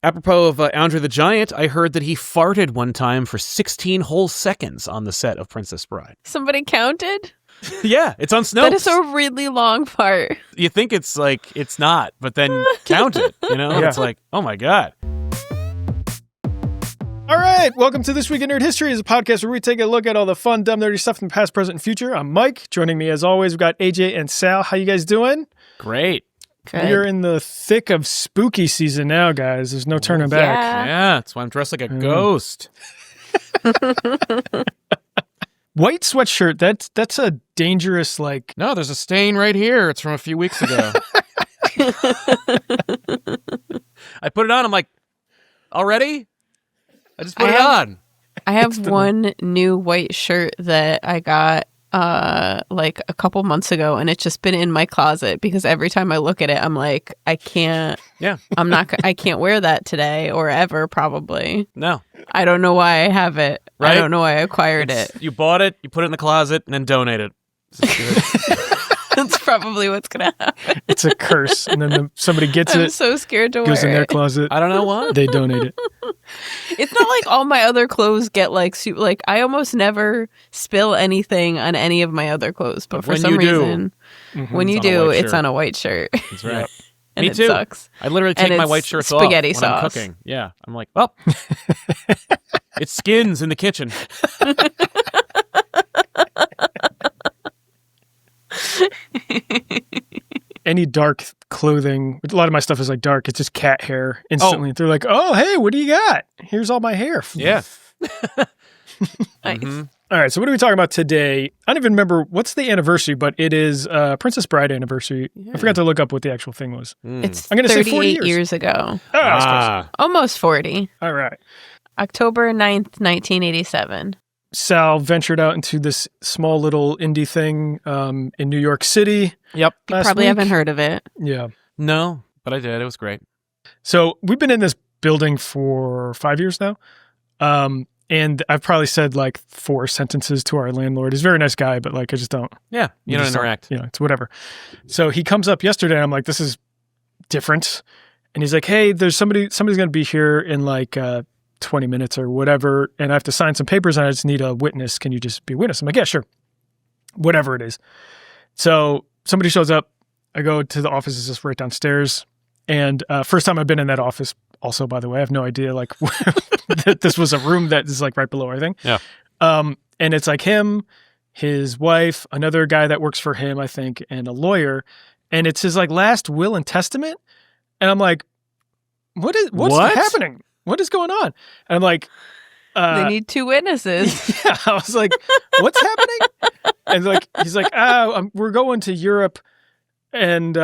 Apropos of Andre the Giant, I heard that he farted one time for 16 whole seconds on the set of Princess Bride. Somebody counted? Yeah, it's on Snopes. That is a really long fart. You think it's like, it's not, but then count it, you know? Yeah. It's like, oh my God. All right, welcome to This Week in Nerd History. It's a podcast where we take a look at all the fun, dumb, nerdy stuff from the past, present, and future. I'm Mike. Joining me, as always, we've got AJ and Sal. How you guys doing? Great. Good. We are in the thick of spooky season now, guys. There's no turning back. Yeah, that's why I'm dressed like a ghost. White sweatshirt, that's a dangerous, like... No, there's a stain right here. It's from a few weeks ago. I put it on. I'm like, already? I just put it on. I have one new white shirt that I got like a couple months ago, and it's just been in my closet because every time I look at it, I'm like, I can't wear that today or ever, probably. No. I don't know why I have it. Right? I don't know why I acquired it. You bought it, you put it in the closet, and then donate it. That's probably what's going to happen. It's a curse. And then somebody gets I'm it, so scared to goes wear in their it. closet. I don't know why. They donate it. It's not like all my other clothes get like I almost never spill anything on any of my other clothes, but for When some you do. reason, when you do, it's on a white shirt. That's right. And Me it too. sucks. I literally And take my it's white shirts spaghetti off when I'm sauce. cooking. Yeah. I'm like, well, it skins in the kitchen. Any dark clothing, a lot of my stuff is like dark. It's just cat hair instantly. They're like, oh, hey, what do you got? Here's all my hair. Yeah. Nice. All right, so what are we talking about today? I don't even remember what's the anniversary, but it is Princess Bride anniversary. I forgot to look up what the actual thing was. It's I'm gonna say 38 40 years. ago. Oh, I was close. Almost 40. All right. October 9th, 1987. Sal ventured out into this small little indie thing in New York City. Yep. You last probably week. haven't heard of it. Yeah. No, but I did. It was great. So we've been in this building for 5 years now. And I've probably said like 4 sentences to our landlord. He's a very nice guy, but like I just don't. Yeah. You don't interact. You know, it's whatever. So he comes up yesterday and I'm like, this is different. And he's like, hey, there's somebody's going to be here in like 20 minutes or whatever. And I have to sign some papers and I just need a witness. Can you just be a witness? I'm like, yeah, sure. Whatever it is. So somebody shows up. I go to the office. It's just right downstairs. And first time I've been in that office. Also, by the way, I have no idea like that this was a room that is like right below our thing. Yeah. And it's like him, his wife, another guy that works for him, I think, and a lawyer. And it's his like last will and testament. And I'm like, what's happening? What is going on? And I'm like, They need 2 witnesses. yeah, I was like, what's happening? And like, he's like, we're going to Europe and,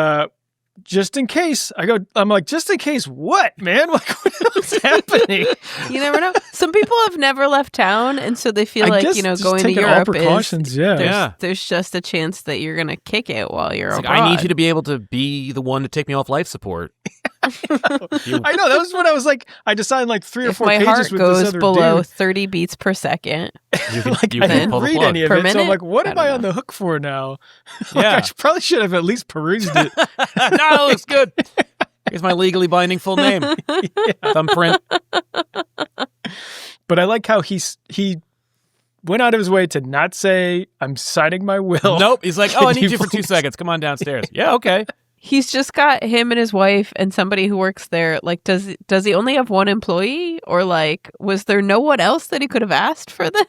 just in case. I'm like, just in case what, man? Like, what's happening? You never know. Some people have never left town, and so they feel I like, guess you know, just going to taking all Europe precautions, is, yeah. there's just a chance that you're going to kick it while you're It's abroad. like, I need you to be able to be the one to take me off life support. I know. That was what I was like. I just signed like 3 or If 4 my pages heart with this goes other below dude. 30 beats per second, You can, Like, you I can didn't pull the read plug. any of Per it, so I'm minute? like, what am I I don't on know. the hook for now? Yeah. I probably should have at least perused it. No, it's good. Here's my legally binding full name. Thumbprint. But I like how he went out of his way to not say, I'm signing my will. Nope. He's like, oh, I need you for 2 please- seconds. Come on downstairs. Yeah, okay. he's just got him and his wife and somebody who works there. Like, does he only have one employee, or like, was there no one else that he could have asked for this?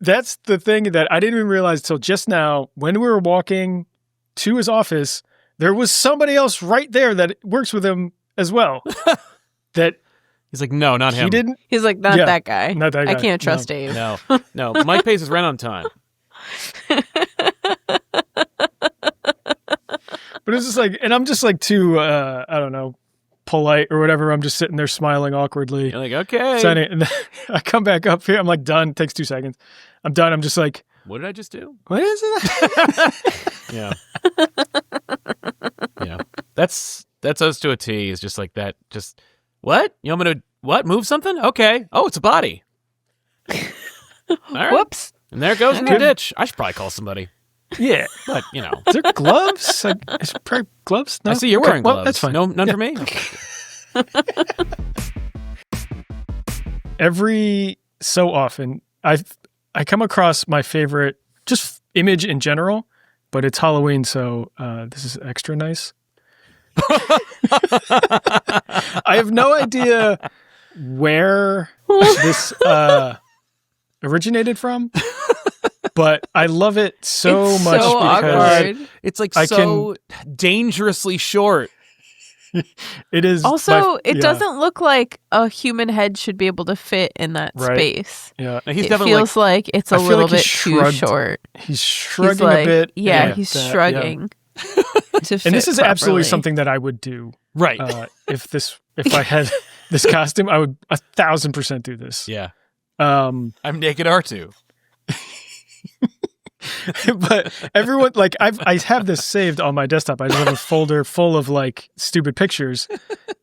That's the thing that I didn't even realize till just now. When we were walking to his office, there was somebody else right there that works with him as well. That He's like, no, not him. he didn't. He's like, not Yeah, that guy. not that I guy. can't trust No. Dave. No. Mike pays his rent on time. But it's just like, and I'm just like too, I don't know, polite or whatever. I'm just sitting there smiling awkwardly. You're like, okay. Signing it. And then I come back up here. I'm like, done. It takes 2 seconds. I'm done. I'm just like, What did I just do? what is it? Yeah. Yeah. That's us to a T. Is just like that. Just, what? You want me to, what? Move something? Okay. Oh, it's a body. All right. Whoops. And there it goes in the ditch. I should probably call somebody. Yeah. But, you know. Is there gloves? Is there gloves? No? I see you're Okay, wearing well, gloves. that's fine. No, none for me? every so often I come across my favorite just image in general, but it's Halloween, so this is extra nice. I have no idea where this originated from, but I love it so much so because awkward. It's like dangerously short. It is. Also, it doesn't look like a human head should be able to fit in that space. Yeah, he's it feels like it's a little bit too short. He's shrugging a bit. Yeah, he's shrugging. To fit and this is properly. Absolutely something that I would do. Right. If I had this costume, I would 1,000% do this. Yeah. I'm naked R2. But everyone, like, I have this saved on my desktop. I just have a folder full of like stupid pictures,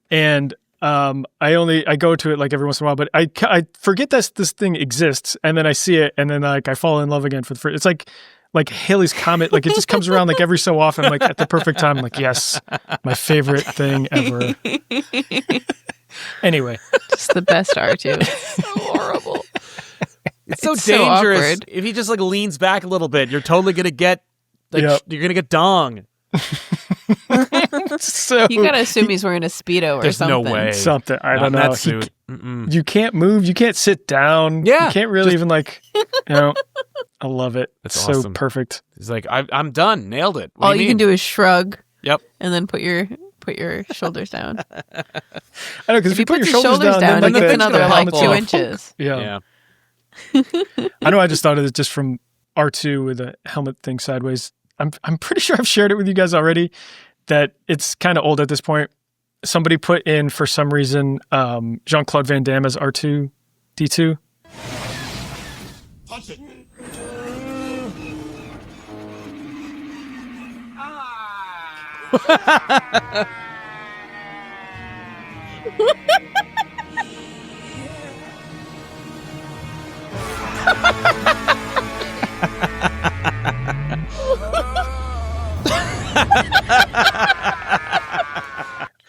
and I go to it like every once in a while. But I forget that this thing exists, and then I see it, and then like I fall in love again for the first. It's like Halley's Comet, like it just comes around like every so often, like at the perfect time. I'm like, yes, my favorite thing ever. Anyway, just the best R2. So horrible. It's so dangerous. So if he just like leans back a little bit, you're totally gonna get you're gonna get dong. So you gotta assume he's wearing a Speedo or there's something. No way. Something. I don't know. That suit. You can't move. You can't sit down. Yeah. You can't really even like. I love it. That's so awesome. Perfect. He's like, I'm done. Nailed it. All you can do is shrug. Yep. And then put your shoulders down. I know, because if you put your shoulders down, then like it's another like 2 off. inches. Yeah. I know. I just thought of it just from R2 with the helmet thing sideways. I'm pretty sure I've shared it with you guys already. That it's kind of old at this point. Somebody put in for some reason Jean-Claude Van Damme as R2-D2. Punch it.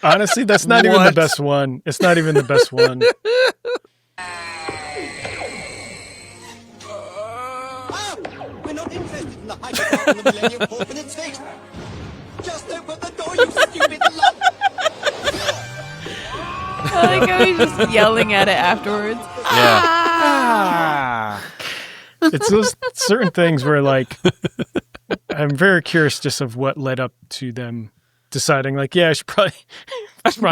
Honestly, that's not even the best one. It's not even the best one. We're not interested in the hypercar on the Millennium Falcon and State. Just open the door, you stupid lump. I like how he's just yelling at it afterwards. Yeah. It's those certain things where, like, I'm very curious just of what led up to them deciding, like, yeah, I should probably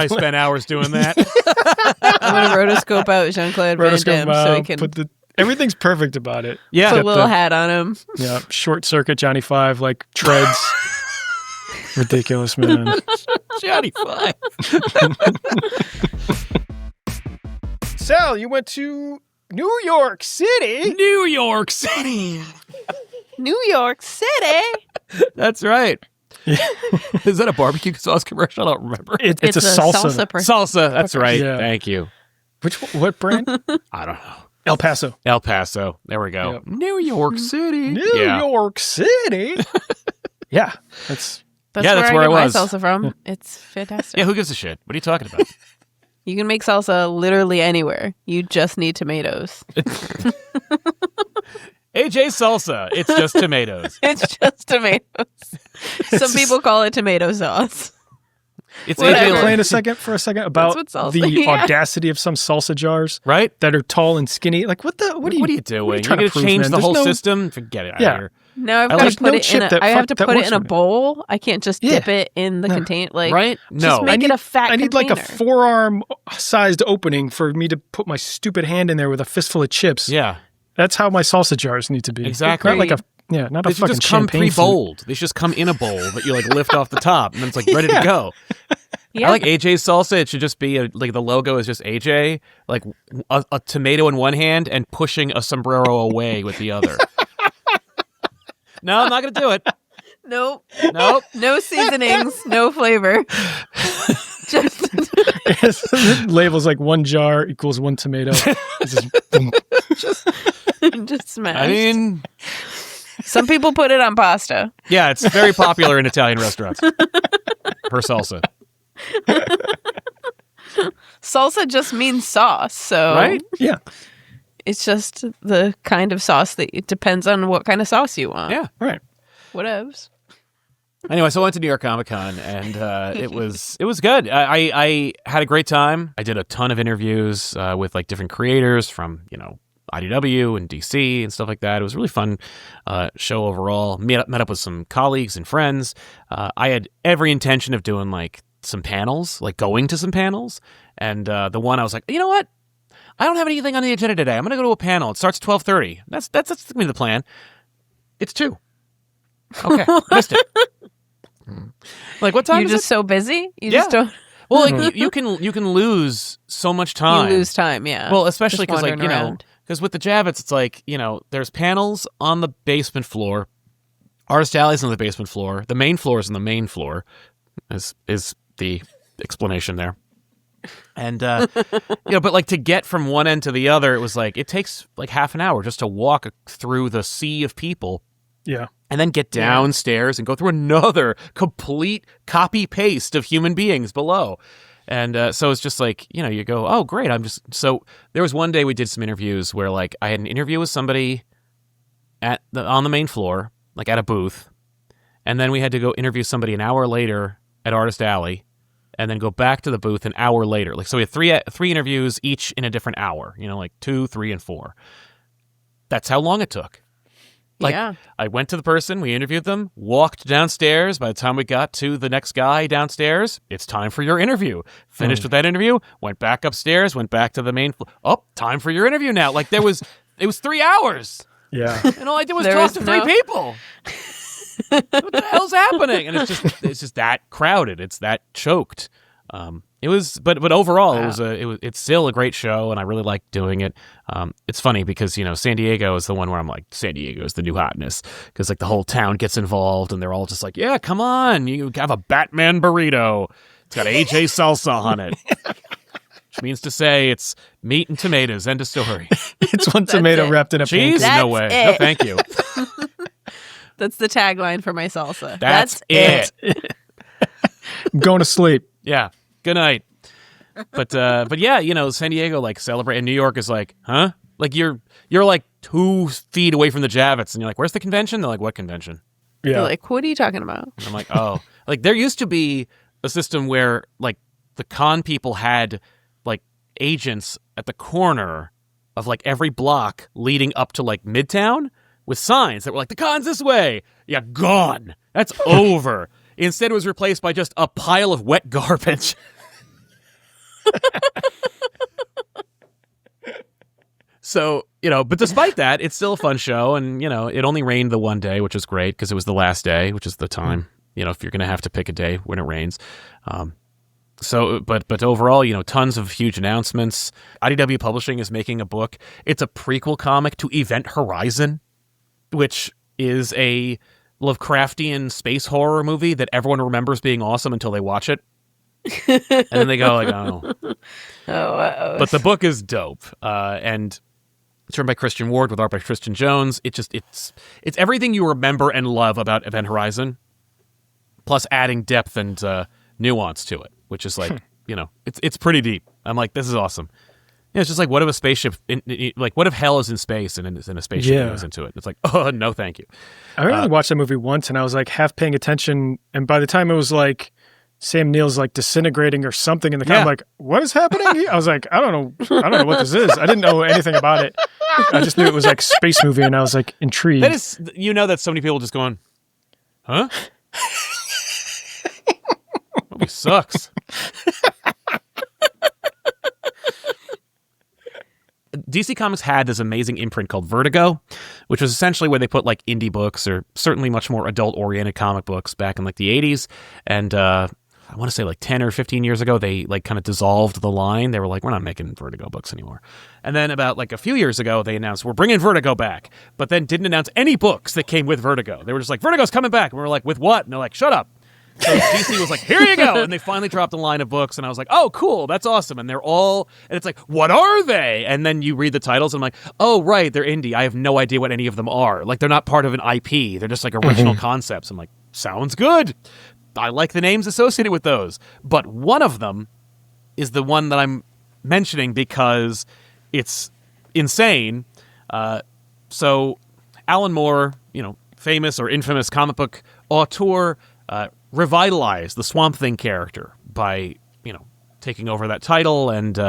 spend hours doing that. I'm going to rotoscope out Jean-Claude Van Damme so he can... everything's perfect about it. Yeah. Put a little hat on him. Yeah, short circuit Johnny Five, like, treads. Ridiculous, man. Johnny Five. Sal, you went to New York City. New York City. New York City. That's right. Yeah. Is that a barbecue sauce commercial? I don't remember. It's a salsa. Salsa. That's right. Yeah. Thank you. What brand? I don't know. El Paso. El Paso. There we go. Yep. New York City. New York City. Yeah. That's where I get I was. my salsa from. It's fantastic. Yeah, who gives a shit? What are you talking about? You can make salsa literally anywhere. You just need tomatoes. AJ salsa. It's just tomatoes. It's just tomatoes. Some people call it tomato sauce. It's AJ. Complain for a second about the audacity of some salsa jars, right? That are tall and skinny. Like, what are you doing? You're going to change the whole system? Forget it. Yeah. No, I've got to put it in. I have to put it in a bowl. I can't just dip it in the container. Like, right? No, just make it a fat. I need container. like a forearm-sized opening for me to put my stupid hand in there with a fistful of chips. Yeah, that's how my salsa jars need to be. Exactly. Not like not they a fucking just come pre-bowled. Flute. They should just come in a bowl that you like lift off the top, and then it's like ready to go. Yeah. I like AJ's salsa. It should just be like the logo is just AJ, like a tomato in one hand and pushing a sombrero away with the other. No, I'm not going to do it. Nope. No seasonings, no flavor. Just labels like 1 jar equals 1 tomato. Just smash. I mean, some people put it on pasta. Yeah, it's very popular in Italian restaurants. Per salsa. Salsa just means sauce, so right? Yeah. It's just the kind of sauce that it depends on what kind of sauce you want. Yeah. Right. Whatevs. Anyway, so I went to New York Comic Con, and it was good. I had a great time. I did a ton of interviews with like different creators from IDW and DC and stuff like that. It was a really fun show overall. Met up with some colleagues and friends. I had every intention of doing like some panels, like going to some panels, and the one I was like, you know what? I don't have anything on the agenda today. I'm going to go to a panel. It starts at 12:30. That's going to be the plan. It's 2. Okay, missed it. Like, what time You're is just it? so busy? You Yeah. just don't... Well, like you can lose so much time. You lose time, yeah. Well, especially Just because wandering because with the Javits, it's like there's panels on the basement floor, artist alleys on the basement floor, the main floor is on the main floor, is the explanation there. And but like to get from one end to the other, it was like it takes like half an hour just to walk through the sea of people. Yeah. And then get downstairs and go through another complete copy paste of human beings below. And so it's just like, you go, oh, great. So there was one day we did some interviews where like I had an interview with somebody on the main floor, like at a booth. And then we had to go interview somebody an hour later at Artist Alley and then go back to the booth an hour later. Like, so we had three interviews each in a different hour, like 2, 3, and 4. That's how long it took. Like, yeah. I went to the person, we interviewed them, walked downstairs. By the time we got to the next guy downstairs, it's time for your interview. Finished with that interview, went back upstairs, went back to the main floor. Oh, time for your interview now. Like, it was 3 hours. Yeah. And all I did was talk to 3 people. What the hell's happening? And it's just that crowded. It's that choked. It was, but overall, it's still a great show, and I really liked doing it. It's funny because San Diego is the one where I'm like, San Diego is the new hotness because like the whole town gets involved, and they're all just like, yeah, come on, you have a Batman burrito. It's got AJ salsa on it, which means to say it's meat and tomatoes. End of story. It's one tomato wrapped in a cheese. pancake. No way. No, thank you. That's the tagline for my salsa. That's it. I'm going to sleep. Yeah. Good night. But yeah, San Diego like celebrate, and New York is like, huh? Like you're like 2 feet away from the Javits, and you're like, where's the convention? They're like, what convention? Yeah. They're like, what are you talking about? And I'm like, oh, like there used to be a system where like the con people had like agents at the corner of like every block leading up to like Midtown with signs that were like, the con's this way. Yeah, gone. That's over. Instead, it was replaced by just a pile of wet garbage. So, but despite that, it's still a fun show. And, it only rained the one day, which was great because it was the last day, which is the time, if you're going to have to pick a day when it rains. But overall, tons of huge announcements. IDW Publishing is making a book. It's a prequel comic to Event Horizon, which is a Lovecraftian space horror movie that everyone remembers being awesome until they watch it. And then they go like, oh. But the book is dope. And it's written by Christian Ward with art by Christian Jones. It's everything you remember and love about Event Horizon, plus adding depth and nuance to it, which is like, it's pretty deep. I'm like, this is awesome. It's just like, what if a spaceship, what if hell is in space and in a spaceship goes into it? It's like, oh, no, thank you. I only watched that movie once, and I was like half paying attention, and by the time it was like Sam Neill's like disintegrating or something in the car, I'm like, what is happening here? I was like, I don't know what this is. I didn't know anything about it. I just knew it was like space movie, and I was like intrigued. That is, that so many people just going, huh? Movie sucks. DC Comics had this amazing imprint called Vertigo, which was essentially where they put like indie books or certainly much more adult-oriented comic books back in like the 80s. And I want to say like 10 or 15 years ago, they like kind of dissolved the line. They were like, we're not making Vertigo books anymore. And then about like a few years ago, they announced, we're bringing Vertigo back, but then didn't announce any books that came with Vertigo. They were just like, Vertigo's coming back. And we were like, with what? And they're like, shut up. So DC was like, here you go. And they finally dropped a line of books. And I was like, oh, cool. That's awesome. And and it's like, what are they? And then you read the titles. And I'm like, oh, right. They're indie. I have no idea what any of them are. Like, they're not part of an IP. They're just like original concepts. I'm like, sounds good. I like the names associated with those. But one of them is the one that I'm mentioning because it's insane. So Alan Moore, famous or infamous comic book auteur, revitalized the Swamp Thing character by, taking over that title and,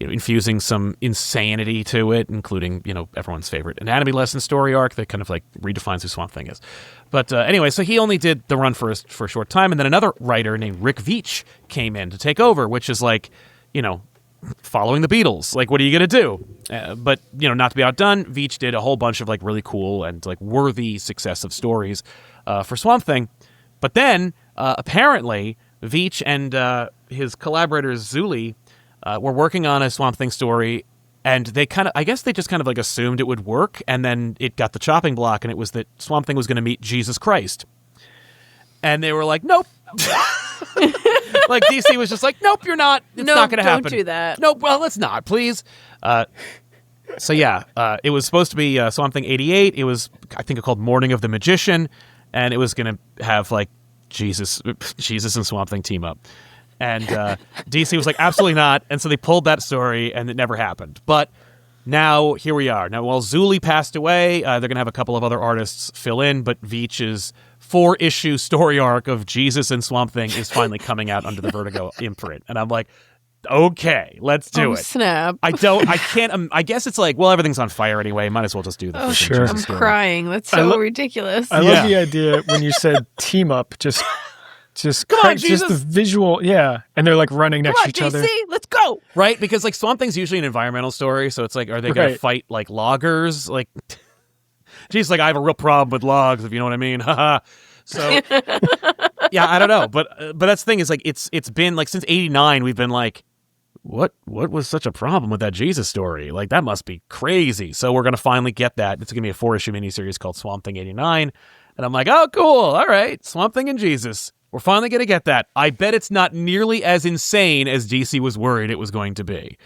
infusing some insanity to it, including, everyone's favorite anatomy lesson story arc that kind of like redefines who Swamp Thing is. But anyway, so he only did the run for a short time, and then another writer named Rick Veitch came in to take over, which is like, following the Beatles. Like, what are you going to do? But, not to be outdone, Veitch did a whole bunch of like really cool and like worthy successive stories for Swamp Thing. But then, apparently, Veitch and his collaborators Zuli were working on a Swamp Thing story, and they just kind of like assumed it would work, and then it got the chopping block, and it was that Swamp Thing was going to meet Jesus Christ. And they were like, nope. Like DC was just like, nope, you're not. It's not going to happen. Don't do that. Nope, well, let's not, please. So yeah, it was supposed to be Swamp Thing 88. It was, I think, called Morning of the Magician, and it was going to have like Jesus and Swamp Thing team up. And DC was like, absolutely not. And so they pulled that story, and it never happened. But now, here we are. Now, while Zuli passed away, they're going to have a couple of other artists fill in, but Veitch's 4-issue story arc of Jesus and Swamp Thing is finally coming out under the Vertigo imprint. And I'm like, okay, let's do it. Snap. I can't, I guess it's like, well, everything's on fire anyway. Might as well just do the sure. I'm crying. That's so ridiculous. I love the idea when you said team up, just come on, Jesus. Just the visual, yeah. And they're like running next to each other. Let's go. Right? Because like Swamp Thing's usually an environmental story, so it's like, are they going to fight like loggers? Like, geez, like I have a real problem with logs, if you know what I mean. Haha. So, yeah, I don't know, but that's the thing is like it's been like since '89 we've been like, what was such a problem with that Jesus story? Like that must be crazy. So we're gonna finally get that. It's gonna be a 4-issue miniseries called Swamp Thing '89, and I'm like, oh, cool, all right, Swamp Thing and Jesus. We're finally gonna get that. I bet it's not nearly as insane as DC was worried it was going to be.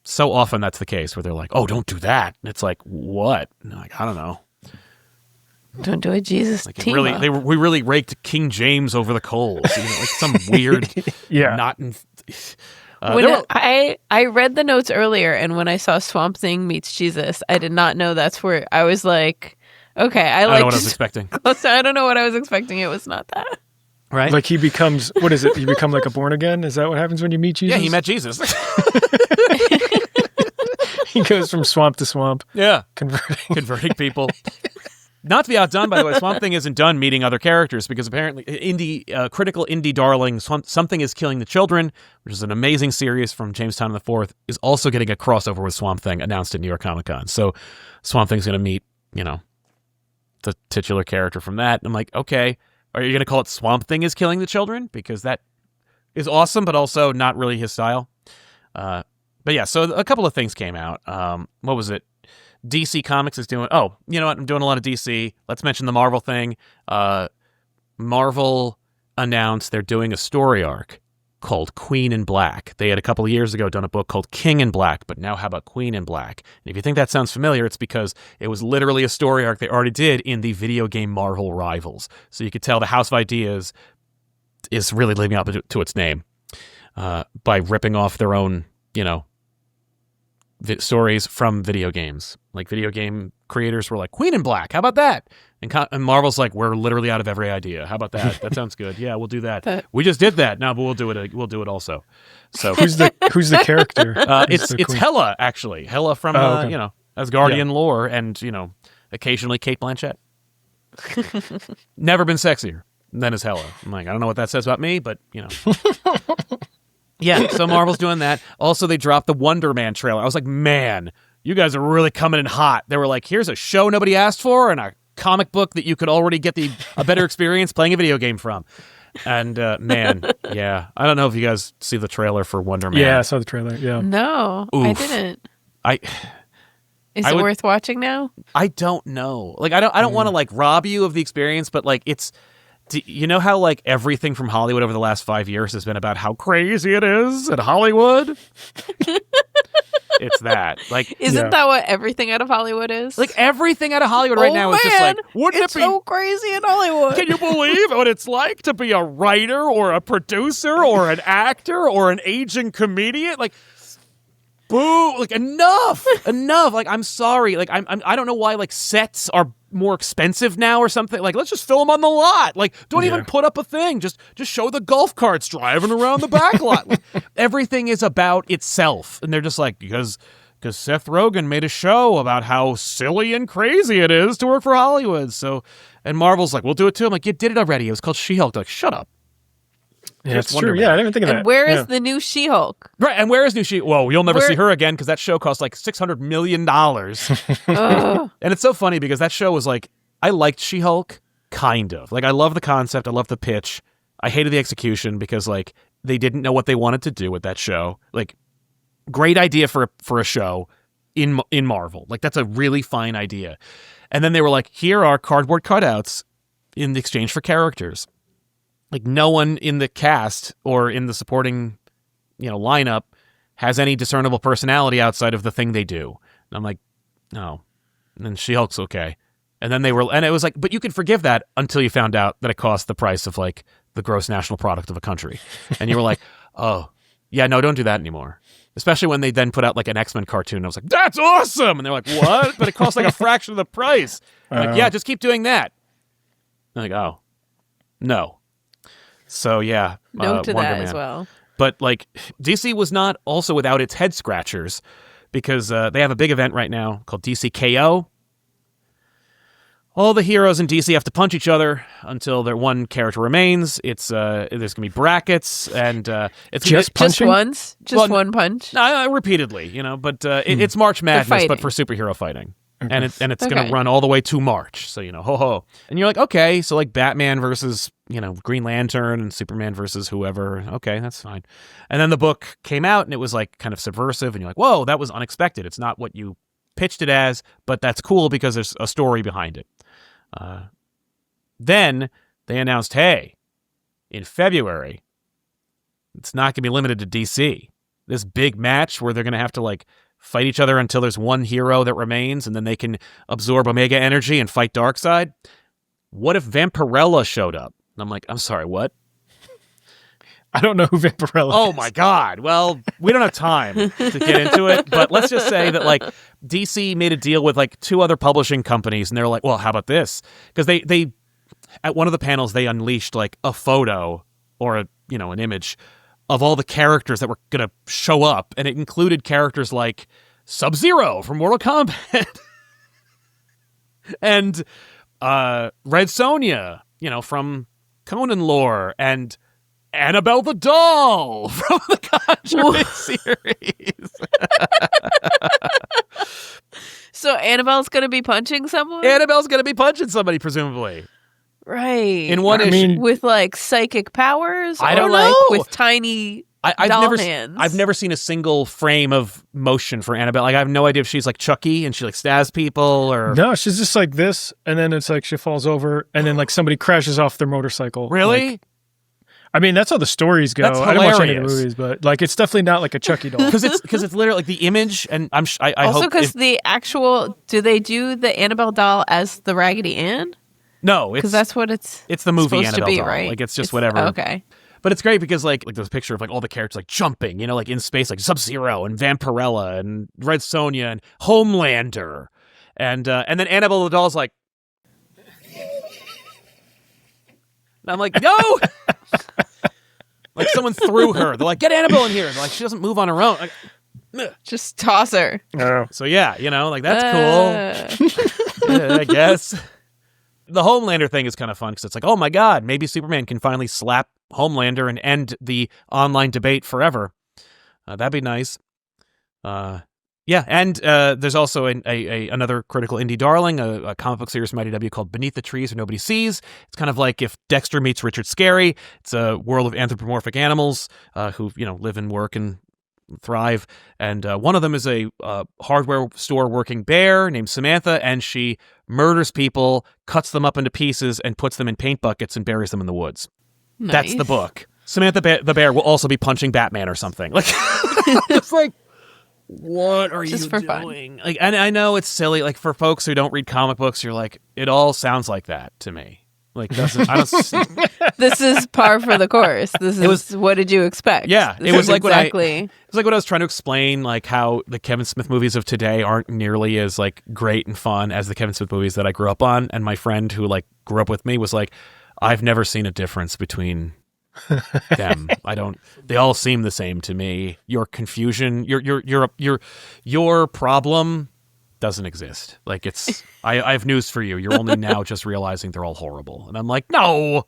So often that's the case where they're like, oh, don't do that, and it's like, what? And I'm like, I don't know. Don't do it, Jesus. Like we really raked King James over the coals. Like some weird, not in. I read the notes earlier, and when I saw Swamp Thing meets Jesus, I did not know that's where I was like, okay, I don't know what I was expecting. I don't know what I was expecting. It was not that. Right? Like he becomes, what is it? You become like a born again? Is that what happens when you meet Jesus? Yeah, he met Jesus. He goes from swamp to swamp. Yeah. Converting people. Not to be outdone, by the way, Swamp Thing isn't done meeting other characters because apparently critical indie darling Something is Killing the Children, which is an amazing series from Jamestown IV, is also getting a crossover with Swamp Thing announced at New York Comic Con. So Swamp Thing's going to meet, the titular character from that. And I'm like, okay, are you going to call it Swamp Thing is Killing the Children? Because that is awesome, but also not really his style. But yeah, so a couple of things came out. What was it? DC Comics is doing, oh, you know what? I'm doing a lot of DC. Let's mention the Marvel thing. Marvel announced they're doing a story arc called Queen in Black. They had a couple of years ago done a book called King in Black, but now how about Queen in Black? And if you think that sounds familiar, it's because it was literally a story arc they already did in the video game Marvel Rivals. So you could tell the House of Ideas is really living up to its name by ripping off their own, stories from video games. Like video game creators were like, Queen in Black, how about that? And Marvel's like, we're literally out of every idea. How about that? That sounds good. Yeah, we'll do that. We just did that. No, but we'll do it. We'll do it also. So who's the character? It's Hela, actually. Hela from Asgardian lore, and occasionally Cate Blanchett. Never been sexier than as Hela. I'm like, I don't know what that says about me, but Yeah, so Marvel's doing that. Also, they dropped the Wonder Man trailer. I was like, man, you guys are really coming in hot. They were like, here's a show nobody asked for and a comic book that you could already get a better experience playing a video game from. And man, yeah. I don't know if you guys see the trailer for Wonder Man. Yeah, I saw the trailer, yeah. No, I didn't. Is it worth watching now? I don't know. Like, I don't want to like rob you of the experience, but like it's... You know how like everything from Hollywood over the last 5 years has been about how crazy it is in Hollywood? It's that. Like, isn't that what everything out of Hollywood is? Like everything out of Hollywood right now is just like, wouldn't it's it be so crazy in Hollywood? Can you believe what it's like to be a writer or a producer or an actor or an aging comedian? Like, boo! Like enough. Like, I'm sorry. Like, I don't know why like sets are more expensive now or something. Like, let's just film on the lot. Like, don't even put up a thing. Just show the golf carts driving around the back lot. Like, everything is about itself, and they're just like because Seth Rogen made a show about how silly and crazy it is to work for Hollywood. So, and Marvel's like, we'll do it too. I'm like, you did it already. It was called She-Hulk. They're like, shut up. Yeah, that's true. Yeah, I didn't even think of that. And where is the new She-Hulk? Right, and where is new She? Well, you'll never see her again because that show cost like $600 million. And it's so funny because that show was like, I liked She-Hulk, kind of. Like, I love the concept, I love the pitch. I hated the execution because like they didn't know what they wanted to do with that show. Like, great idea for a show in Marvel. Like, that's a really fine idea. And then they were like, here are cardboard cutouts in exchange for characters. Like, no one in the cast or in the supporting, lineup has any discernible personality outside of the thing they do. And I'm like, no. And then She-Hulk's okay. And then and it was like, but you can forgive that until you found out that it cost the price of like the gross national product of a country. And you were like, oh, yeah, no, don't do that anymore. Especially when they then put out like an X-Men cartoon. I was like, that's awesome. And they're like, what? But it costs like a fraction of the price. I'm like, yeah, just keep doing that. I'm like, oh, no. So yeah, no to Wonder that Man. as well. But like DC was not also without its head scratchers because they have a big event right now called DC KO. All the heroes in DC have to punch each other until their one character remains. It's there's gonna be brackets and it's just punching? Just one punch. No, repeatedly, But it's March Madness, but for superhero fighting. And it's going to run all the way to March. So, ho ho. And you're like, okay, so like Batman versus, Green Lantern and Superman versus whoever. Okay, that's fine. And then the book came out and it was like kind of subversive. And you're like, whoa, that was unexpected. It's not what you pitched it as, but that's cool because there's a story behind it. Then they announced, hey, in February, it's not going to be limited to DC. This big match where they're going to have to like fight each other until there's one hero that remains, and then they can absorb Omega energy and fight Darkseid. What if Vampirella showed up? And I'm like, I'm sorry, what? I don't know who Vampirella is. Oh my God. Well, we don't have time to get into it, but let's just say that like DC made a deal with like 2 other publishing companies, and they're like, well, how about this? Because they at one of the panels, they unleashed like a photo or an image of all the characters that were going to show up, and it included characters like Sub-Zero from Mortal Kombat and Red Sonja, from Conan lore, and Annabelle the doll from the Conjuring series. So Annabelle's going to be punching someone? Annabelle's going to be punching somebody, presumably. Right. In one issue. With like psychic powers? I don't know. Like with tiny hands? I've never seen a single frame of motion for Annabelle. Like, I have no idea if she's like Chucky and she like stabs people or... No, she's just like this, and then it's like she falls over, and then like somebody crashes off their motorcycle. Really? Like, I mean, that's how the stories go. That's I didn't watch any of the hilarious. movies, but like it's definitely not like a Chucky doll. Because it's literally like the image, and I also hope... because the actual... Do they do the Annabelle doll as the Raggedy Ann? No, because that's what it's the movie supposed Annabelle to be, doll. right? Like, it's just whatever. Okay. But it's great because like there's a picture of like all the characters like jumping, like in space, like Sub-Zero and Vampirella and Red Sonja and Homelander, and then Annabelle the doll's like, and I'm like, no, like someone threw her. They're like, get Annabelle in here. And they're like, she doesn't move on her own. Like, just toss her. Oh. So yeah, like that's cool. Yeah, I guess. The Homelander thing is kind of fun because it's like, oh my God, maybe Superman can finally slap Homelander and end the online debate forever. That'd be nice. Yeah, and there's also another critical indie darling, a comic book series from IDW called Beneath the Trees Where Nobody Sees. It's kind of like if Dexter meets Richard Scarry. It's a world of anthropomorphic animals who live and work and thrive, and one of them is a hardware store working bear named Samantha, and she murders people, cuts them up into pieces, and puts them in paint buckets and buries them in the woods. Nice. That's the book. Samantha the bear will also be punching Batman or something. Like, just like, what are Just you for doing? Like, and I know it's silly. Like for folks who don't read comic books, you're like, it all sounds like that to me. Like, doesn't I don't. This is par for the course. This is what did you expect? Yeah, This it was is like exactly. it was like what I was trying to explain, like how the Kevin Smith movies of today aren't nearly as like great and fun as the Kevin Smith movies that I grew up on. And my friend who like grew up with me was like, I've never seen a difference between them. They all seem the same to me. Your confusion, your problem doesn't exist. Like I have news for you. You're only now just realizing they're all horrible. And I'm like, no.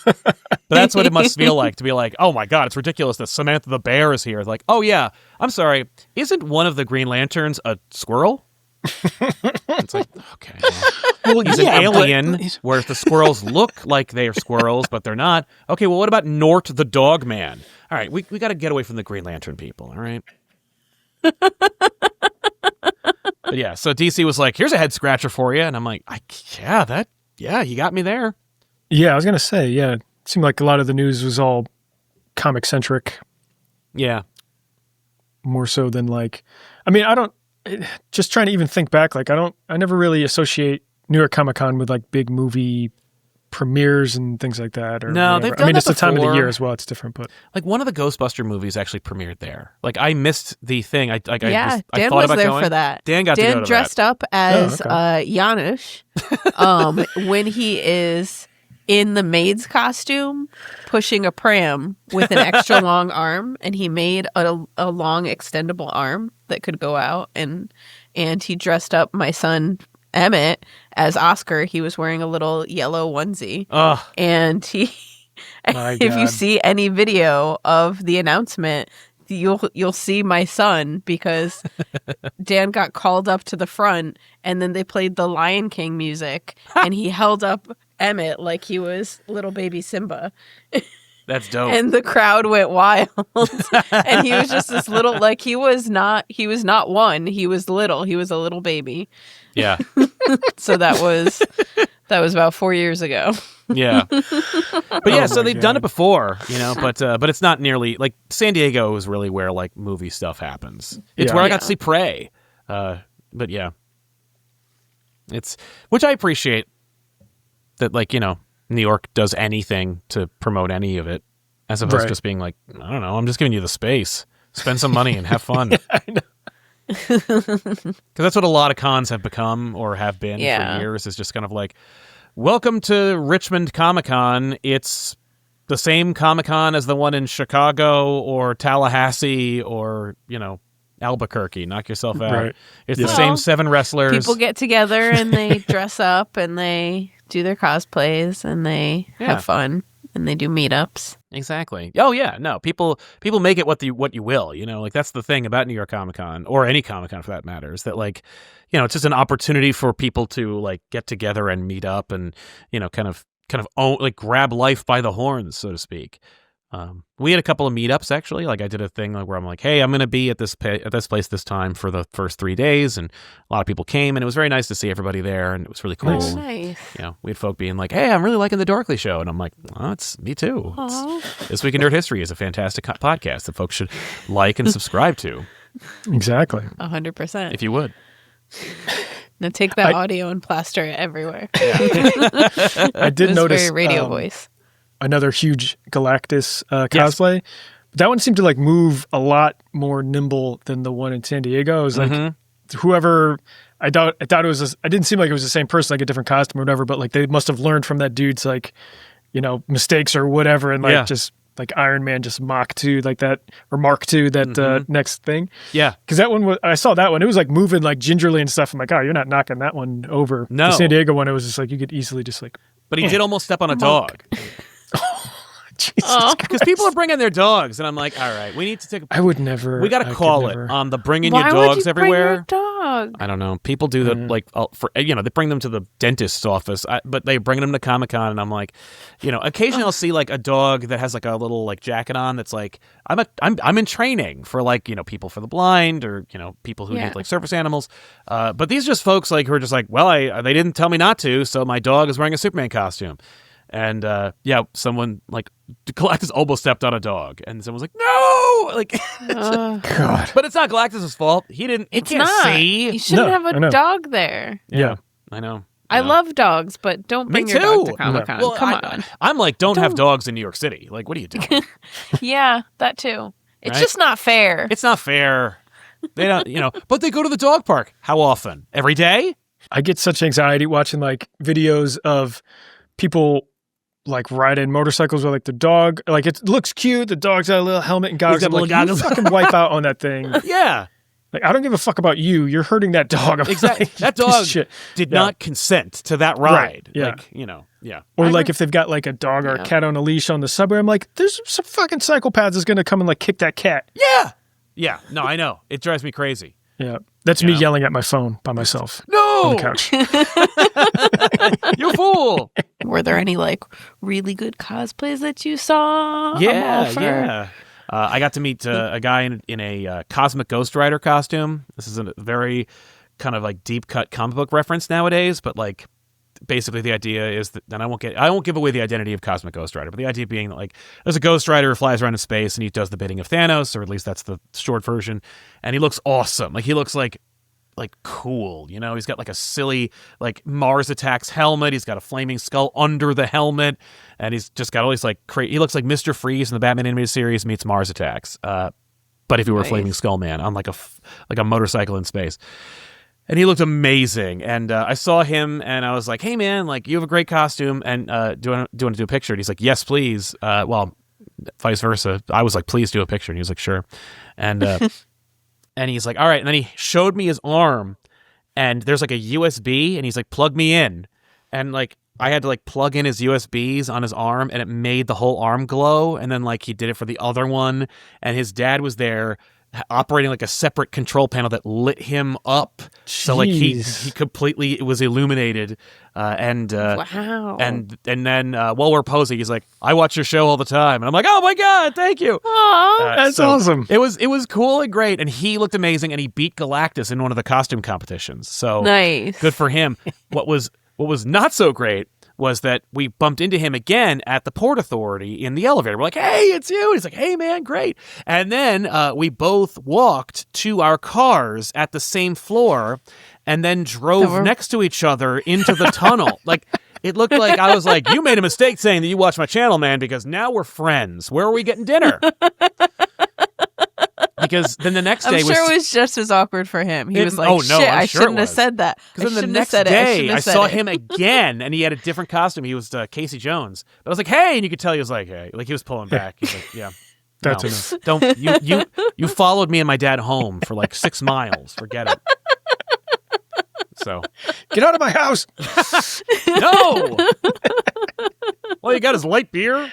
But that's what it must feel like to be like, oh my God, it's ridiculous that Samantha the Bear is here. It's like, oh yeah, I'm sorry. Isn't one of the Green Lanterns a squirrel? It's like, okay. Well, he's an alien where the squirrels look like they're squirrels, but they're not. Okay, well, what about Nort the Dog Man? All right, we got to get away from the Green Lantern people, all right? But yeah, so DC was like, here's a head scratcher for you. And I'm like, you got me there. Yeah, I was going to say, yeah, it seemed like a lot of the news was all comic-centric. Yeah. More so than like, I mean, just trying to even think back, like I never really associate New York Comic Con with like big movie premieres and things like that. Or no, whatever. they've done it's that the time of the before. year as well. It's different, but like one of the Ghostbuster movies actually premiered there. Like I missed the thing. I Dan thought was about there going. for that. Dan got to go to dressed that. up as Janusz when he is in the maid's costume pushing a pram with an extra long arm, and he made a long extendable arm that could go out, and he dressed up my son Emmett as Oscar. He was wearing a little yellow onesie. And he if you see any video of the announcement, you'll see my son, because Dan got called up to the front and then they played the Lion King music and he held up Emmett like he was little baby Simba. That's dope. And the crowd went wild. And he was just this little, like he was not one, he was little. He was a little baby. Yeah. So that was about 4 years ago. Yeah. But yeah, so they've done it before, but it's not nearly like San Diego is really where like movie stuff happens. It's where I got to see Prey. But yeah. Which I appreciate that, like, New York does anything to promote any of it, as opposed to just being like, I don't know, I'm just giving you the space. Spend some money and have fun. I know. Because that's what a lot of cons have become or have been for years, is just kind of like, welcome to Richmond Comic-Con. It's the same Comic-Con as the one in Chicago or Tallahassee or, Albuquerque. Knock yourself out. Right. It's the same 7 wrestlers. People get together and they dress up and they do their cosplays and they have fun and they do meetups. Exactly. Oh yeah, no. People make it what you will. Like that's the thing about New York Comic Con, or any Comic Con for that matter, is that like, it's just an opportunity for people to like get together and meet up and kind of own, like grab life by the horns, so to speak. We had a couple of meetups actually. Like I did a thing where I'm like, hey, I'm going to be at this place this time for the first 3 days, and a lot of people came, and it was very nice to see everybody there, and it was really cool. Nice. We had folk being like, hey, I'm really liking the Dorkly show, and I'm like, oh, it's me too. This Week in Nerd History is a fantastic podcast that folks should like and subscribe to. Exactly. 100%. If you would. Now take that audio and plaster it everywhere. Yeah. I did notice very radio voice. Another huge Galactus cosplay. Yes. That one seemed to like move a lot more nimble than the one in San Diego. It was like whoever, I thought it was, I didn't seem like it was the same person, like a different costume or whatever, but like they must have learned from that dude's like, mistakes or whatever, and like just like Iron Man just Mach 2 like that, or Mark 2 that next thing. Yeah. Because that one, I saw that one, it was like moving like gingerly and stuff. I'm like, oh, you're not knocking that one over. No. The San Diego one, it was just like you could easily just like. But he did almost step on a dog. Jesus, because people are bringing their dogs, and I'm like, all right, we need to take. I would never. We got to call it on the bringing Why your dogs would you everywhere. Bring your dog? I don't know. People do that, like for they bring them to the dentist's office, but they bring them to Comic-Con, and I'm like, occasionally I'll see like a dog that has like a little like jacket on that's like I'm in training for like people for the blind, or people who need like service animals, but these are just folks like who are just like, well, they didn't tell me not to, so my dog is wearing a Superman costume. And someone like Galactus almost stepped on a dog, and someone's like, "No!" Like, God. But it's not Galactus's fault. He didn't. He can't see. You shouldn't have a dog there. Yeah, I know. I love dogs, but don't bring your dog to Comic-Con. Well, Come on. I'm like, don't have dogs in New York City. Like, what are you doing? Yeah, that too. It's just not fair. It's not fair. They don't, but they go to the dog park. How often? Every day? I get such anxiety watching like videos of people like riding motorcycles with like the dog. Like it looks cute. The dog's got a little helmet and goggles. I'm like, you fucking wipe out on that thing. Yeah. Like, I don't give a fuck about you. You're hurting that dog. Exactly. That dog did not consent to that ride. Right. Yeah. Like, Or like if they've got like a dog or a cat on a leash on the subway, I'm like, there's some fucking psychopaths that's going to come and like kick that cat. Yeah. Yeah. No, I know. It drives me crazy. Yeah. That's me yelling at my phone by myself. No! On the couch. You fool! Were there any like really good cosplays that you saw? Yeah. I got to meet a guy in a Cosmic Ghost Rider costume. This is a very kind of like deep cut comic book reference nowadays, but like basically the idea is that, and I won't give away the identity of Cosmic Ghost Rider, but the idea being that like there's a Ghost Rider who flies around in space and he does the bidding of Thanos, or at least that's the short version, and he looks awesome. Like he looks like cool, he's got like a silly like Mars Attacks helmet, he's got a flaming skull under the helmet, and he's just got all these like he looks like Mr. Freeze in the Batman animated series meets Mars Attacks, but if he were a flaming skull man on like a motorcycle in space. And he looked amazing. And I saw him and I was like, hey man, like you have a great costume, and do you want to do a picture? And he's like, yes, please. Well, vice versa. I was like, please do a picture. And he was like, sure. And and he's like, all right. And then he showed me his arm, and there's like a USB, and he's like, plug me in. And like I had to like plug in his USBs on his arm, and it made the whole arm glow. And then like he did it for the other one, and his dad was there operating like a separate control panel that lit him up. So like he completely was illuminated. Wow. And then while we're posing, he's like, I watch your show all the time. And I'm like, oh my God, thank you. That's awesome. It was cool and great. And he looked amazing, and he beat Galactus in one of the costume competitions. So nice. Good for him. What was not so great was that we bumped into him again at the Port Authority in the elevator. We're like, hey, it's you. And he's like, hey, man, great. And then we both walked to our cars at the same floor and then drove next to each other into the tunnel. Like, it looked like I was like, you made a mistake saying that you watch my channel, man, because now we're friends. Where are we getting dinner? Because then the next day I'm sure it was just as awkward for him. He was like, shit, I shouldn't have said that. Because then the next day, I saw him again, and he had a different costume. He was Casey Jones. But I was like, hey, and you could tell he was like, hey. Like, he was pulling back. He's like, yeah. That's enough. Don't, you followed me and my dad home for like 6 miles. Forget it. So. Get out of my house. No. All you got is light beer.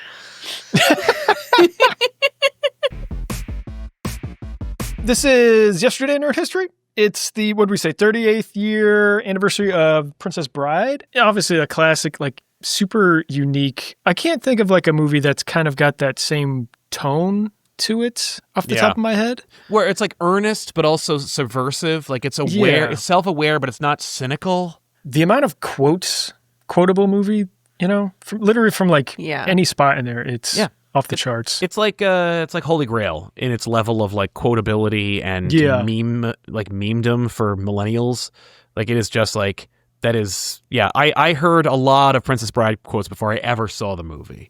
This is Yesterday in Nerd History. It's the, 38th year anniversary of Princess Bride. Obviously a classic, like super unique. I can't think of like a movie that's kind of got that same tone to it off the top of my head. Where it's like earnest, but also subversive. Like it's aware, it's self-aware, but it's not cynical. The amount of quotable movie, from like any spot in there, it's off the charts. It's like Holy Grail in its level of like quotability and memedom for millennials. Like it is just like that is I heard a lot of Princess Bride quotes before I ever saw the movie.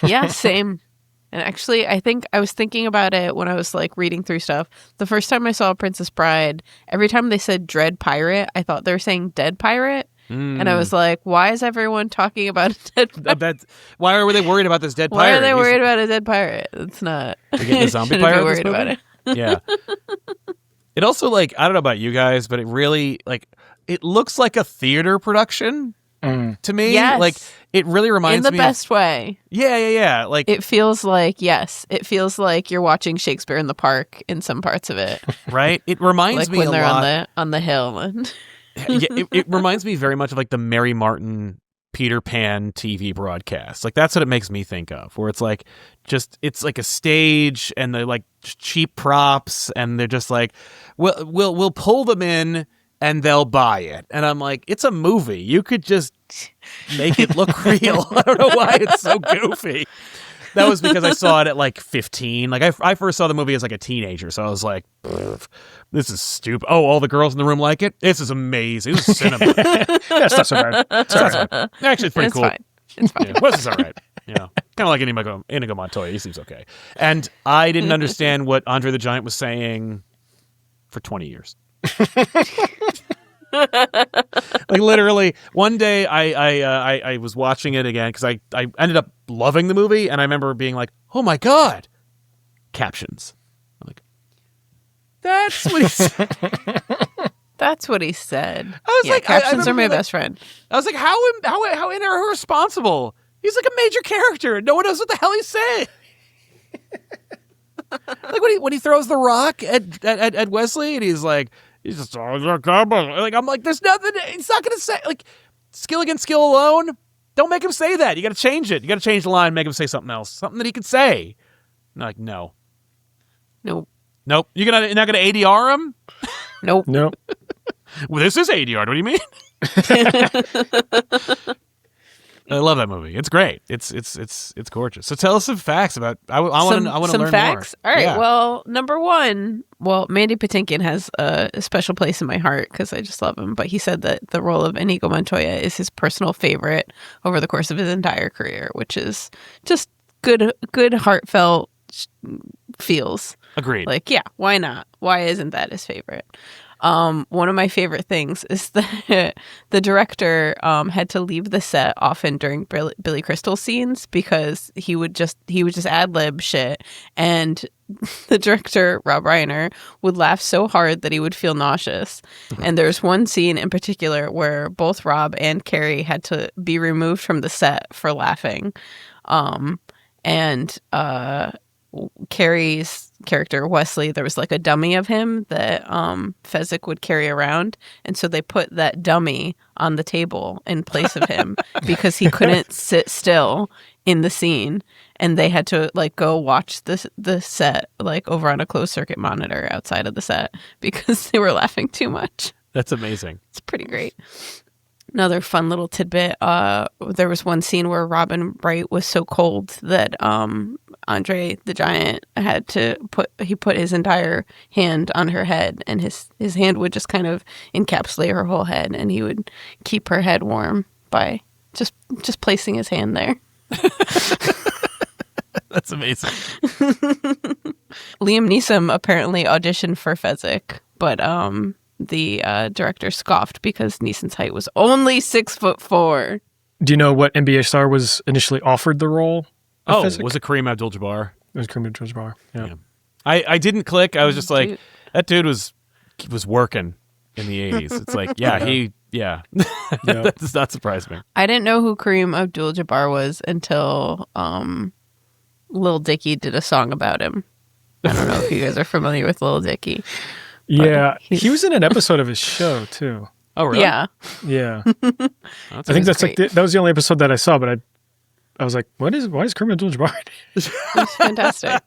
Yeah, same. And actually, I think I was thinking about it when I was like reading through stuff. The first time I saw Princess Bride, every time they said dread pirate, I thought they were saying dead pirate. And I was like, why is everyone talking about a dead pirate? Why are they worried about this dead pirate? Why are they worried about a dead pirate? It's not. You're getting a zombie pirate? Worried about it. Yeah. It also, like, I don't know about you guys, but it really, like, it looks like a theater production to me. Yes. Like, it really reminds me in the best way. Yeah. Like, it feels like, it feels like you're watching Shakespeare in the Park in some parts of it. Right? It reminds me when a they're lot. on the hill. And it reminds me very much of like the Mary Martin Peter Pan TV broadcast. Like that's what it makes me think of, where it's like it's like a stage and they're like cheap props and they're just like we'll pull them in and they'll buy it. And I'm like, it's a movie. You could just make it look real. I don't know why it's so goofy. That was because I saw it at like 15. Like I first saw the movie as like a teenager, so I was like, "This is stupid." Oh, all the girls in the room like it. This is amazing. This is cinema. That's not so bad. It's all right. Actually, it's pretty cool. Fine. It's fine. Yeah, this is all right. Kind of like Inigo Montoya. He seems okay. And I didn't understand what Andre the Giant was saying for 20 years. Like literally one day I was watching it again because I ended up loving the movie, and I remember being like, oh my god, captions. I'm like, that's what he said. That's what he said. I was like, captions are my best friend. I was like, how irresponsible. He's like a major character. No one knows what the hell he's saying. Like when he throws the rock at Wesley, and he's just like I'm like, there's nothing. He's not gonna say like skill against skill alone. Don't make him say that. You got to change it. You got to change the line, make him say something else, something that he could say. And I'm like, no. Nope. You're not gonna ADR him. Nope. Well, this is ADR. What do you mean? I love that movie. It's great. It's gorgeous. So tell us some facts about. I want to learn facts? more. All right. Yeah. Well, number one. Well, Mandy Patinkin has a special place in my heart because I just love him. But he said that the role of Inigo Montoya is his personal favorite over the course of his entire career, which is just good, heartfelt feels. Agreed. Like, yeah, why not? Why isn't that his favorite? One of my favorite things is that the director had to leave the set often during Billy Crystal scenes because he would just ad-lib shit, and the director, Rob Reiner, would laugh so hard that he would feel nauseous. And there's one scene in particular where both Rob and Carrie had to be removed from the set for laughing. And Carrie's character, Wesley, there was like a dummy of him that Fezzik would carry around. And so they put that dummy on the table in place of him because he couldn't sit still in the scene. And they had to like go watch the set like over on a closed circuit monitor outside of the set because they were laughing too much. That's amazing. It's pretty great. Another fun little tidbit. There was one scene where Robin Wright was so cold that Andre the Giant had to put his entire hand on her head, and his hand would just kind of encapsulate her whole head, and he would keep her head warm by just placing his hand there. That's amazing. Liam Neeson apparently auditioned for Fezzik, but the director scoffed because Neeson's height was only 6'4". Do you know what NBA star was initially offered the role? Was it Kareem Abdul-Jabbar? It was Kareem Abdul-Jabbar. Yeah. I didn't click. I was just like, that dude was working in the 80s. It's like, that does not surprise me. I didn't know who Kareem Abdul-Jabbar was until Lil Dicky did a song about him. I don't know if you guys are familiar with Lil Dicky. Yeah, he was in an episode of his show too. Oh, really? Yeah. I think that's great. That was the only episode that I saw, but I was like, why is Kareem Abdul-Jabbar? It's fantastic.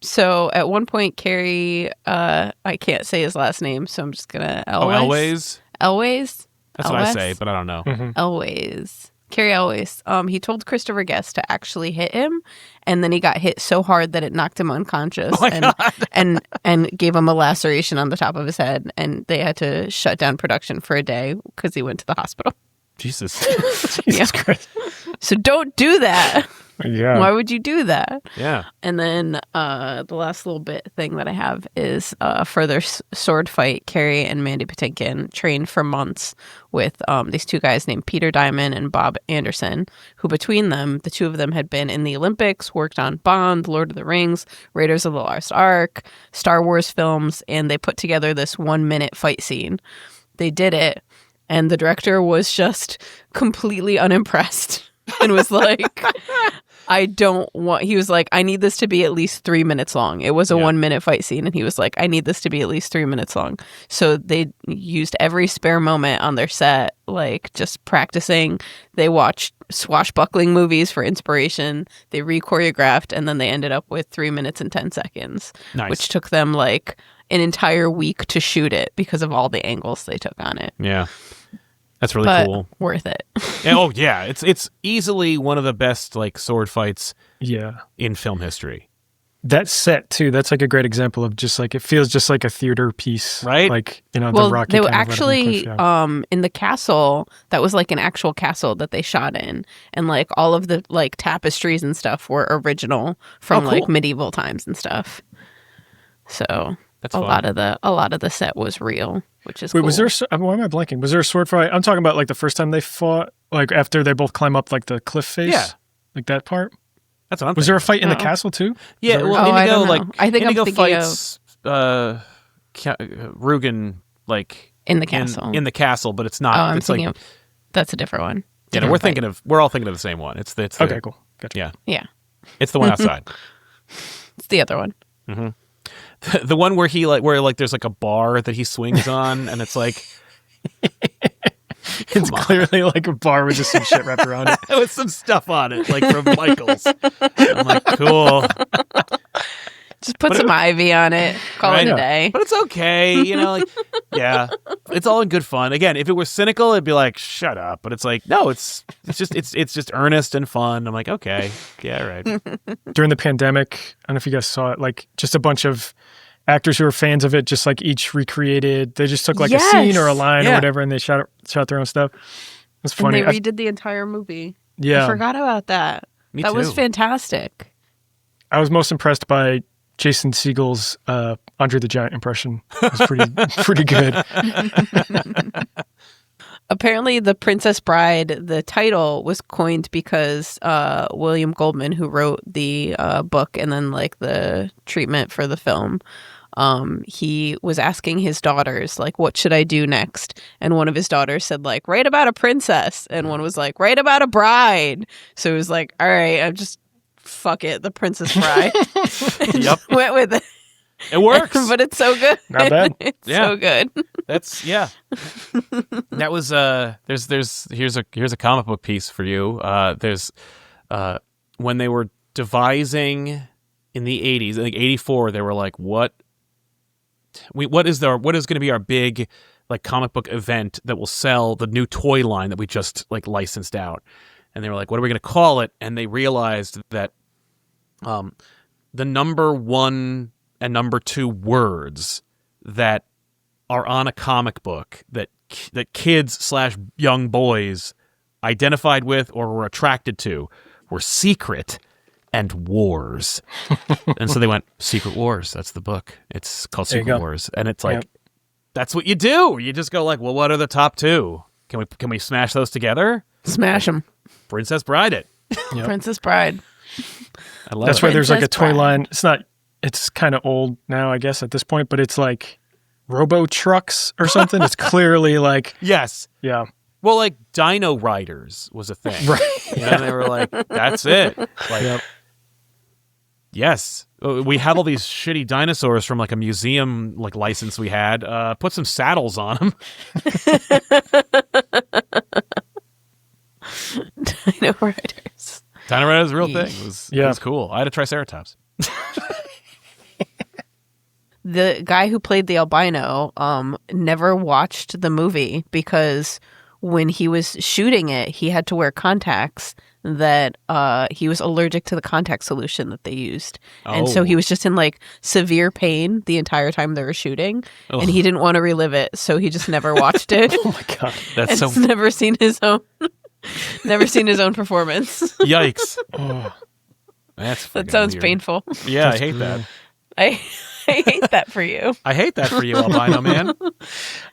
So at one point, Carrie, I can't say his last name, so I'm just gonna Elways. Elways. That's what I say, but I don't know. Mm-hmm. Elways. Carrie Elways. He told Christopher Guest to actually hit him, and then he got hit so hard that it knocked him unconscious and gave him a laceration on the top of his head, and they had to shut down production for a day because he went to the hospital. Jesus Christ. So don't do that. Yeah. Why would you do that? Yeah. And then the last little bit thing that I have is a further sword fight. Carrie and Mandy Patinkin trained for months with these two guys named Peter Diamond and Bob Anderson, who between them, the two of them had been in the Olympics, worked on Bond, Lord of the Rings, Raiders of the Lost Ark, Star Wars films, and they put together this 1-minute fight scene. They did it, and the director was just completely unimpressed and was like... he was like, I need this to be at least 3 minutes long. It was a 1-minute fight scene. And he was like, I need this to be at least 3 minutes long. So they used every spare moment on their set, like just practicing. They watched swashbuckling movies for inspiration. They re-choreographed, and then they ended up with 3 minutes and 10 seconds, nice. Which took them like an entire week to shoot it because of all the angles they took on it. Yeah. That's really But cool. worth it. Oh yeah, it's easily one of the best like sword fights in film history. That set too, that's like a great example of just like, it feels just like a theater piece. Right? Like, you know, Well, the Rocky they were kind of actually in the castle, that was like an actual castle that they shot in, and like all of the like tapestries and stuff were original from like medieval times and stuff. So That's a fun. lot of the set was real, which is Wait, cool. was there, why am I blanking? Was there a sword fight? I'm talking about like the first time they fought, like after they both climb up like the cliff face? Yeah. Like that part? That's what I'm Was there a fight in the castle too? Yeah, Is that well, I Indigo don't know. like I think I'm Indigo thinking fights Rugen like in the castle. in the castle, but it's not. I'm it's thinking like of, that's a different one. yeah, no, we're all thinking of the same one. It's the okay, cool. Gotcha. Yeah, Yeah, it's the one outside. it's the other one. The one where he like there's like a bar that he swings on, and it's like It's clearly like a bar with just some shit wrapped around it. with some stuff on it, like from Michaels. I'm like, cool. Just put some ivy on it. Call it a day. But it's okay, you know. Like, yeah, it's all in good fun. Again, if it were cynical, it'd be like, shut up. But it's like, no, it's just earnest and fun. I'm like, okay, yeah, right. During the pandemic, I don't know if you guys saw it, like just a bunch of actors who were fans of it, just like each recreated. They just took like a scene or a line or whatever, and they shot their own stuff. It was funny. And they redid the entire movie. Yeah, I forgot about that. Me that too. was fantastic. I was most impressed by Jason Segel's Andre the Giant impression. It was pretty good. Apparently, The Princess Bride, the title was coined because William Goldman, who wrote the book and then like the treatment for the film, he was asking his daughters like, what should I do next? And one of his daughters said like, write about a princess, and one was like, write about a bride. So he was like, all right, I'm just fuck it, The Princess Bride. Yep, went with it. it works. But it's so good. Not bad. It's Yeah. so good. That's That was here's a comic book piece for you. There's when they were devising in the 80s, I think 84, they were like, what is going to be our big like comic book event that will sell the new toy line that we just like licensed out? And they were like, what are we going to call it? And they realized that the number 1 and number 2 words that are on a comic book that kids / young boys identified with or were attracted to were Secret and Wars. And so they went, Secret Wars, that's the book. It's called Secret Wars. And it's like, that's what you do. You just go like, well, what are the top 2? Can we smash those together? Smash them. Princess Bride it. Yep. Princess Bride. I love That's it. why there's like a toy Princess line. It's kind of old now, I guess, at this point, but it's like Robo Trucks or something. It's clearly like, Yes. yeah. Well, like Dino Riders was a thing. Right. You know, and they were like, that's it. Like, yes. We have all these shitty dinosaurs from like a museum like license we had. Put some saddles on them. Dino Riders. Dino Riders is a real thing. It was cool. I had a Triceratops. The guy who played the albino never watched the movie because when he was shooting it, he had to wear contacts that he was allergic to the contact solution that they used. And so he was just in like severe pain the entire time they were shooting. And he didn't want to relive it. So he just never watched it. Oh my God. That's so never seen his own performance. yikes. Oh. That's That sounds weird. painful. Yeah, I hate that. I hate that for you. I hate that for you, albino man.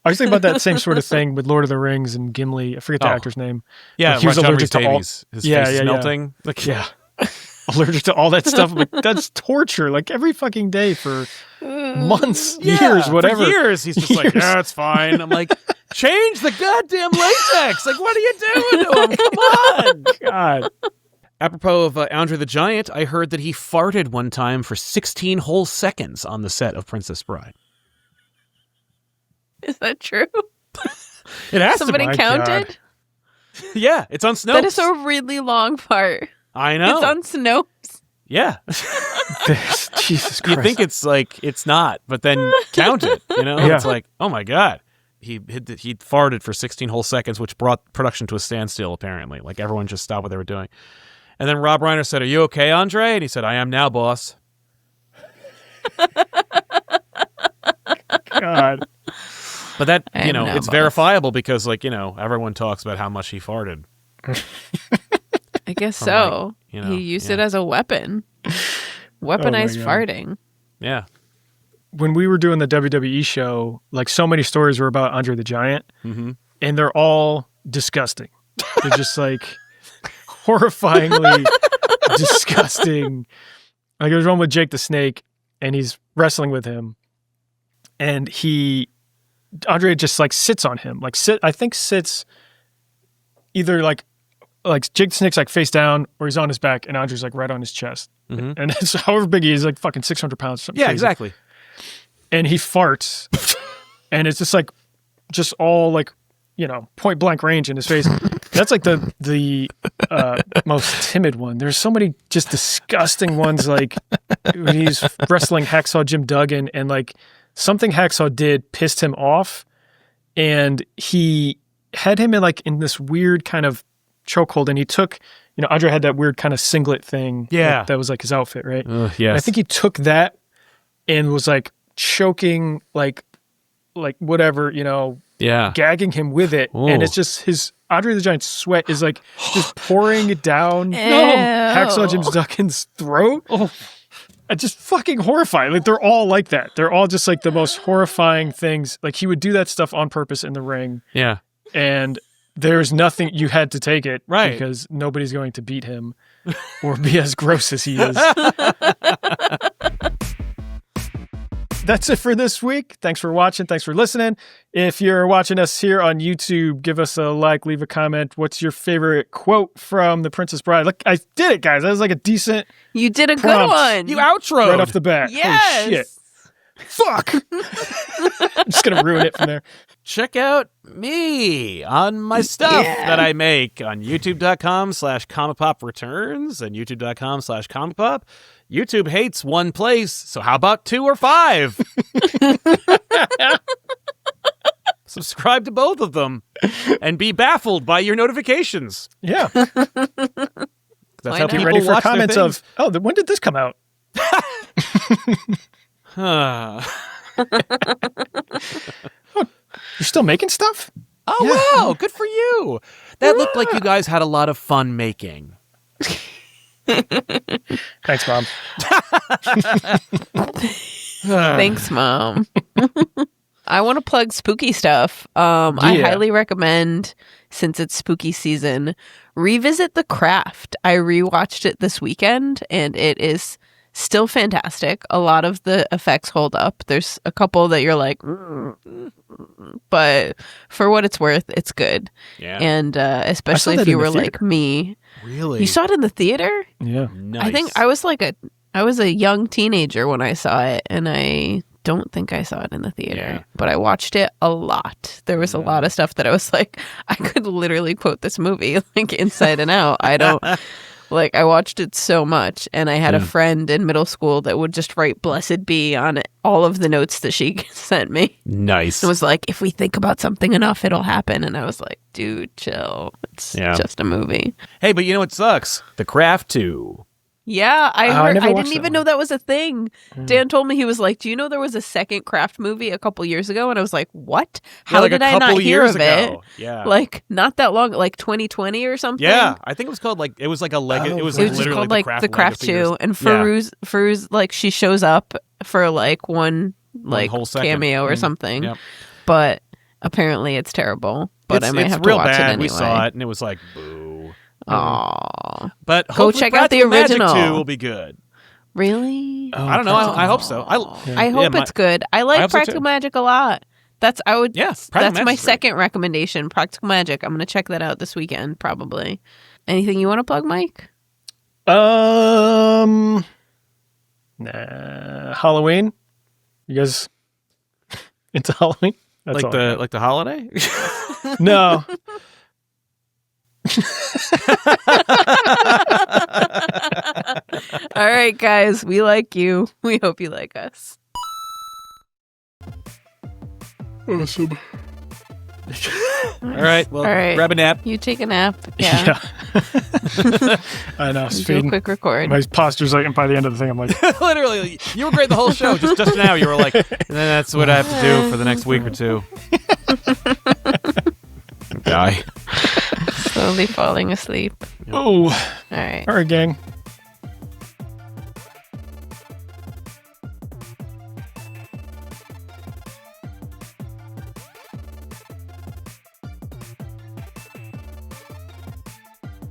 I was thinking about that same sort of thing with Lord of the Rings and Gimli. I forget the actor's name. Yeah, Like, he was John allergic Rhys to all. Davies. His face is melting. Like, Yeah. Allergic to all that stuff. Like, that's torture. Like every fucking day for months, years, whatever. For years, he's just like, yeah, it's fine. I'm like, change the goddamn latex. Like, what are you doing to him? Come on. God. Apropos of Andre the Giant, I heard that he farted one time for 16 whole seconds on the set of Princess Bride. Is that true? It has Somebody my counted? God. Yeah, it's on Snopes. That is a really long part. I know. It's on Snopes. Yeah. this. Jesus Christ. You think it's not, but then count it, Yeah. It's like, oh my God. He farted for 16 whole seconds, which brought production to a standstill, apparently. Like, everyone just stopped what they were doing. And then Rob Reiner said, "Are you okay, Andre?" And he said, "I am now, boss." God. But that, it's verifiable because, everyone talks about how much he farted. I guess so. He used it as a weapon. Weaponized farting. Yeah. When we were doing the WWE show, so many stories were about Andre the Giant, mm-hmm. and they're all disgusting. They're just horrifyingly disgusting. There's one with Jake the Snake, and he's wrestling with him, and Andre just sits on him, sits either Jake the Snake's face down, or he's on his back, and Andre's right on his chest, mm-hmm. and it's however big he is, fucking 600 pounds. Something yeah, crazy. Exactly. And he farts, and it's just all point blank range in his face. That's the most timid one. There's so many just disgusting ones, when he's wrestling Hacksaw Jim Duggan, and something Hacksaw did pissed him off, and he had him in this weird kind of chokehold, and he took, Andre had that weird kind of singlet thing. Yeah. That was his outfit, right? Yes. And I think he took that and was choking, whatever, yeah, gagging him with it. Ooh. And it's just his Andre the Giant's sweat is just pouring it down Hacksaw Jim Duggan's throat. Oh. It's just fucking horrifying. They're all like that. They're all just the most horrifying things. He would do that stuff on purpose in the ring. Yeah. And there's nothing, you had to take it. Right. Because nobody's going to beat him or be as gross as he is. That's it for this week. Thanks for watching. Thanks for listening. If you're watching us here on YouTube, give us a like, leave a comment. What's your favorite quote from The Princess Bride? Look, I did it, guys. That was a decent You did a prompt. good one. You outroed. Right off the bat. Yes. Holy shit. Fuck. I'm just going to ruin it from there. Check out me on my stuff that I make on youtube.com/comicpopreturns and youtube.com/comicpop. YouTube hates one place, so how about 2 or 5? Subscribe to both of them and be baffled by your notifications. Yeah. That's how Be people ready for watch their comments things. of, when did this come out? Oh, You're still making stuff? wow, good for you. That looked like you guys had a lot of fun making. Thanks, Mom. Thanks, Mom. I want to plug spooky stuff. I highly recommend, since it's spooky season, revisit The Craft. I rewatched it this weekend, and it is still fantastic. A lot of the effects hold up. There's a couple that you're like, but for what it's worth, it's good. Yeah. And especially if you were like me. Really? You saw it in the theater? Yeah. Nice. I think I was a young teenager when I saw it, and I don't think I saw it in the theater, but I watched it a lot. There was a lot of stuff that I was like, I could literally quote this movie inside and out. I don't I watched it so much, and I had a friend in middle school that would just write "Blessed Be" on all of the notes that she sent me. Nice. It was like, if we think about something enough, it'll happen. And I was like, dude, chill. It's just a movie. Hey, but you know what sucks? The Craft 2. Yeah, I heard. I didn't even know that was a thing. Dan told me, he was like, "Do you know there was a second Craft movie a couple years ago?" And I was like, "What? How did I not hear of it?" Yeah, not that long, 2020 or something. Yeah, I think it was called it was like a Lego. It was just literally called The Craft 2, and Farouz she shows up for one whole second. cameo or something. Yep. But apparently it's terrible. But I might have to watch it anyway. We saw it and it was like, boo. Aww. But go check out the original. Magic 2 will be good. Really? I don't know. I hope so. I hope it's good. I like Practical Magic a lot. That's my second recommendation. Practical Magic. I'm gonna check that out this weekend probably. Anything you want to plug, Mike? Halloween. You guys into Halloween? That's like the holiday? No. All right, guys, we like you. We hope you like us. Awesome. All right, well, grab a nap. You take a nap. Yeah. I know. Do a quick record. My posture's like, by the end of the thing, I'm like, literally, you were great the whole show. Just now, you were like, that's what I have to do for the next week or two. Die. Slowly falling asleep. Oh. All right. All right, gang.